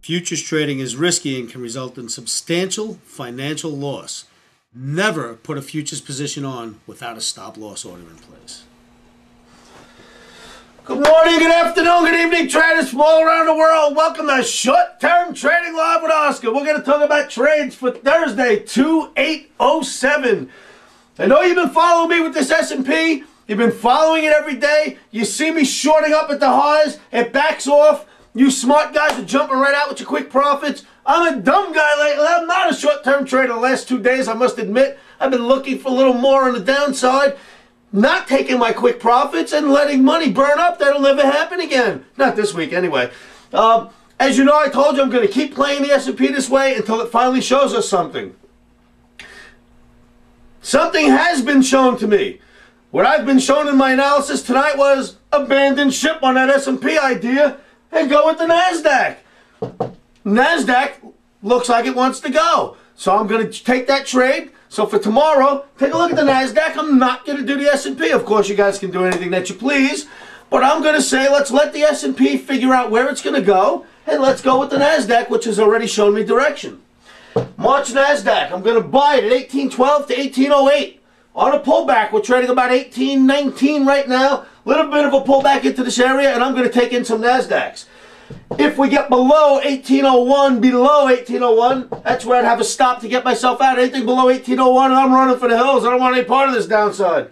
Futures trading is risky and can result in substantial financial loss. Never put a futures position on without a stop-loss order in place. Good morning, good afternoon, good evening, traders from all around the world. Welcome to Short-Term Trading Live with Oscar. We're going to talk about trades for Thursday, 2807. I know you've been following me with this S&P. You've been following it every day. You see me shorting up at the highs. It backs off. You smart guys are jumping right out with your quick profits. I'm a dumb guy lately. I'm not a short-term trader the last 2 days, I must admit. I've been looking for a little more on the downside. Not taking my quick profits and letting money burn up. That'll never happen again. Not this week, anyway. As you know, I told you I'm going to keep playing the S&P this way until it finally shows us something. Something has been shown to me. What I've been shown in my analysis tonight was abandon ship on that S&P idea and go with the NASDAQ. NASDAQ looks like it wants to go. So I'm going to take that trade. So for tomorrow, take a look at the NASDAQ. I'm not going to do the S&P. Of course, you guys can do anything that you please. But I'm going to say, let's let the S&P figure out where it's going to go. And let's go with the NASDAQ, which has already shown me direction. March NASDAQ, I'm going to buy it at 1812 to 1808. On a pullback, we're trading about 1819 right now. A little bit of a pullback into this area, and I'm going to take in some NASDAQs. If we get below 1801, that's where I'd have a stop to get myself out. Anything below 1801, and I'm running for the hills. I don't want any part of this downside.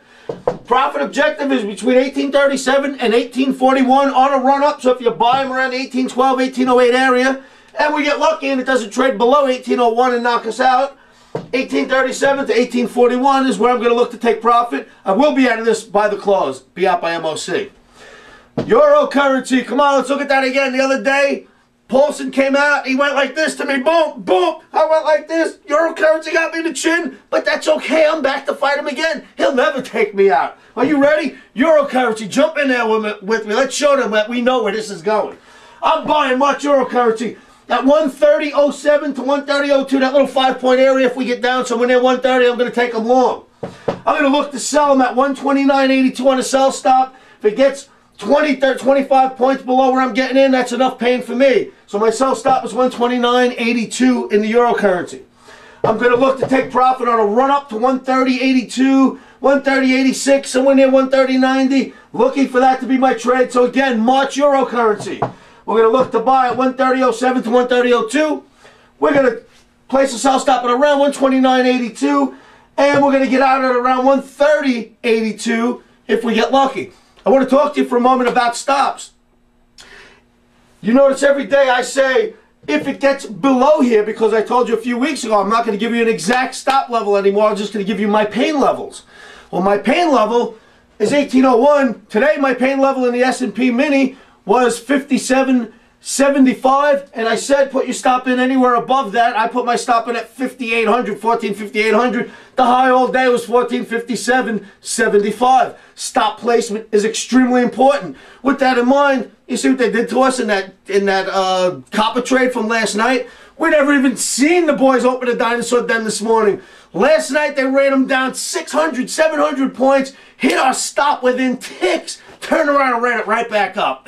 Profit objective is between 1837 and 1841 on a run-up. So if you buy them around the 1812, 1808 area, and we get lucky and it doesn't trade below 1801 and knock us out, 1837 to 1841 is where I'm going to look to take profit. I will be out of this by the close. Be out by MOC. Euro currency. Come on, let's look at that again. The other day, Paulson came out. He went like this to me. Boom, boom. I went like this. Euro currency got me in the chin. But that's okay. I'm back to fight him again. He'll never take me out. Are you ready? Euro currency. Jump in there with me. Let's show them that we know where this is going. I'm buying much Euro currency. At 130.07 to 130.02, that little 5-point area, if we get down somewhere near 130, I'm going to take them long. I'm going to look to sell them at 129.82 on a sell stop. If it gets 20, 30, 25 points below where I'm getting in, that's enough pain for me. So my sell stop is 129.82 in the Euro currency. I'm going to look to take profit on a run up to 130.82, 130.86, somewhere near 130.90. Looking for that to be my trade. So again, March Euro currency. We're going to look to buy at 130.07 to 130.02. We're going to place a sell stop at around 129.82. And we're going to get out at around 130.82 if we get lucky. I want to talk to you for a moment about stops. You notice every day I say, if it gets below here, because I told you a few weeks ago, I'm not going to give you an exact stop level anymore. I'm just going to give you my pain levels. Well, my pain level is 1801. Today, my pain level in the S&P Mini was 57.75, and I said put your stop in anywhere above that. I put my stop in at 5,800, 14,5800. The high all day was 1457.75. Stop placement is extremely important. With that in mind, you see what they did to us in that copper trade from last night? We never even seen the boys open a dinosaur den this morning. Last night they ran them down 600, 700 points, hit our stop within ticks, turned around and ran it right back up.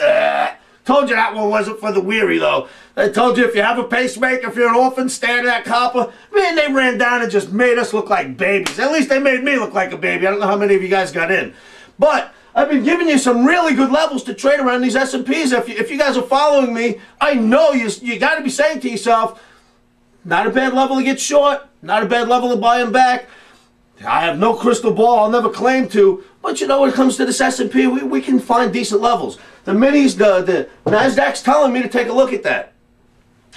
Told you that one wasn't for the weary, though. I told you if you have a pacemaker, if you're an orphan, stay to that copper. Man, they ran down and just made us look like babies. At least they made me look like a baby. I don't know how many of you guys got in. But I've been giving you some really good levels to trade around these S&Ps. If you guys are following me, I know you got to be saying to yourself, not a bad level to get short, not a bad level to buy them back. I have no crystal ball. I'll never claim to. But you know, when it comes to this S&P, we can find decent levels. The minis, the NASDAQ's telling me to take a look at that.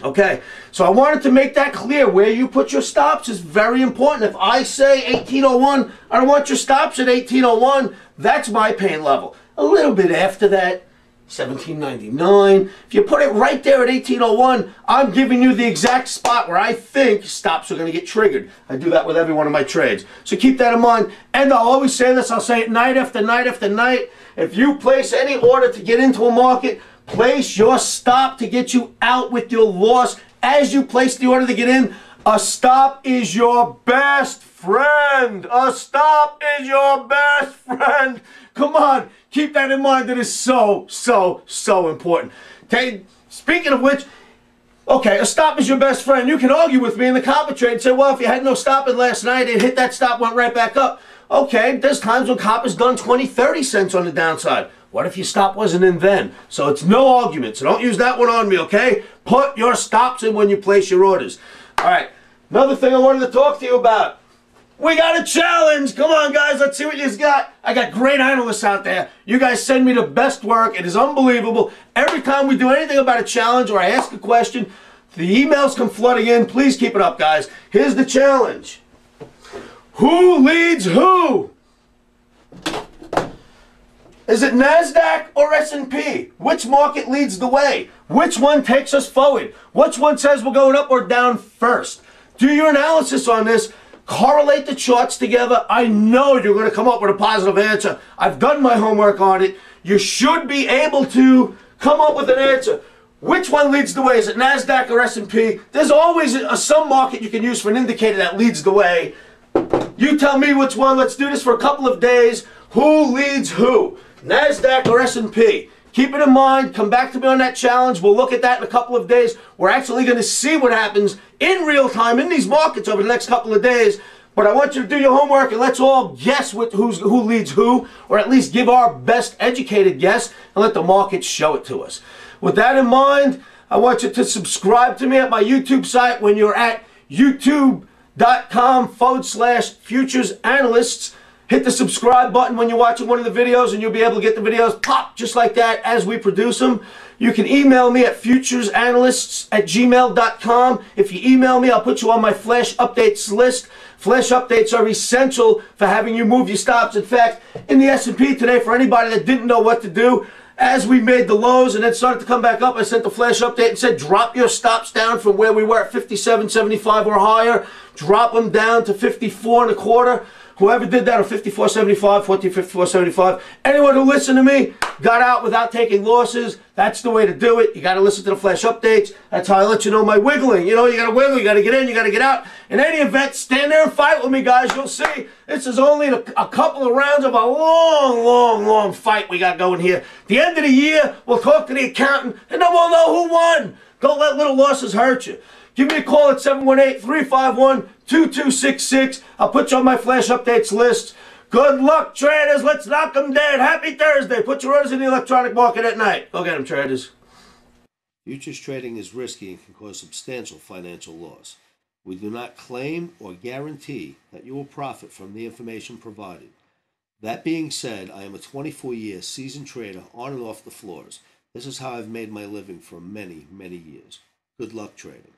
Okay, so I wanted to make that clear. Where you put your stops is very important. If I say 1801, I don't want your stops at 1801. That's my pain level. A little bit after that, 1799. If you put it right there at 1801, I'm giving you the exact spot where I think stops are going to get triggered. I do that with every one of my trades. So keep that in mind. And I'll always say this. I'll say it night after night after night. If you place any order to get into a market, place your stop to get you out with your loss. As you place the order to get in, a stop is your best friend. A stop is your best friend. Come on, keep that in mind. That is so, so, so important. Okay, speaking of which, Okay, a stop is your best friend. You can argue with me in the copper trade and say, well, if you had no stopping last night, it hit that stop, went right back up. Okay, there's times when copper's done 20, 30 cents on the downside. What if your stop wasn't in then? So it's no argument. So don't use that one on me, okay? Put your stops in when you place your orders. All right, another thing I wanted to talk to you about. We got a challenge. Come on, guys. Let's see what you've got. I got great analysts out there. You guys send me the best work. It is unbelievable. Every time we do anything about a challenge or I ask a question, the emails come flooding in. Please keep it up, guys. Here's the challenge. Who leads who? Is it NASDAQ or S&P? Which market leads the way? Which one takes us forward? Which one says we're going up or down first? Do your analysis on this. Correlate the charts together. I know you're going to come up with a positive answer. I've done my homework on it. You should be able to come up with an answer. Which one leads the way? Is it NASDAQ or S&P? There's always some market you can use for an indicator that leads the way. You tell me which one. Let's do this for a couple of days. Who leads who? NASDAQ or S&P? Keep it in mind. Come back to me on that challenge. We'll look at that in a couple of days. We're actually going to see what happens in real time in these markets over the next couple of days. But I want you to do your homework and let's all guess who leads who, or at least give our best educated guess and let the markets show it to us. With that in mind, I want you to subscribe to me at my YouTube site when you're at youtube.com/futures analysts. Hit the subscribe button when you're watching one of the videos and you'll be able to get the videos pop just like that as we produce them. You can email me at futuresanalysts@gmail.com. If you email me, I'll put you on my flash updates list. Flash updates are essential for having you move your stops. In fact, in the S&P today, for anybody that didn't know what to do, as we made the lows and then started to come back up, I sent the flash update and said, drop your stops down from where we were at 57.75 or higher. Drop them down to 54.25. Whoever did that, or 54.75, 54.75, anyone who listened to me got out without taking losses. That's the way to do it. You got to listen to the flash updates. That's how I let you know my wiggling. You know, you got to wiggle, you got to get in, you got to get out. In any event, stand there and fight with me, guys. You'll see this is only a couple of rounds of a long, long, long fight we got going here. At the end of the year, we'll talk to the accountant, and then we'll know who won. Don't let little losses hurt you. Give me a call at 718-351-2266. I'll put you on my flash updates list. Good luck, traders. Let's knock them dead. Happy Thursday. Put your orders in the electronic market at night. Go get them, traders. Futures trading is risky and can cause substantial financial loss. We do not claim or guarantee that you will profit from the information provided. That being said, I am a 24-year seasoned trader on and off the floors. This is how I've made my living for many, many years. Good luck trading.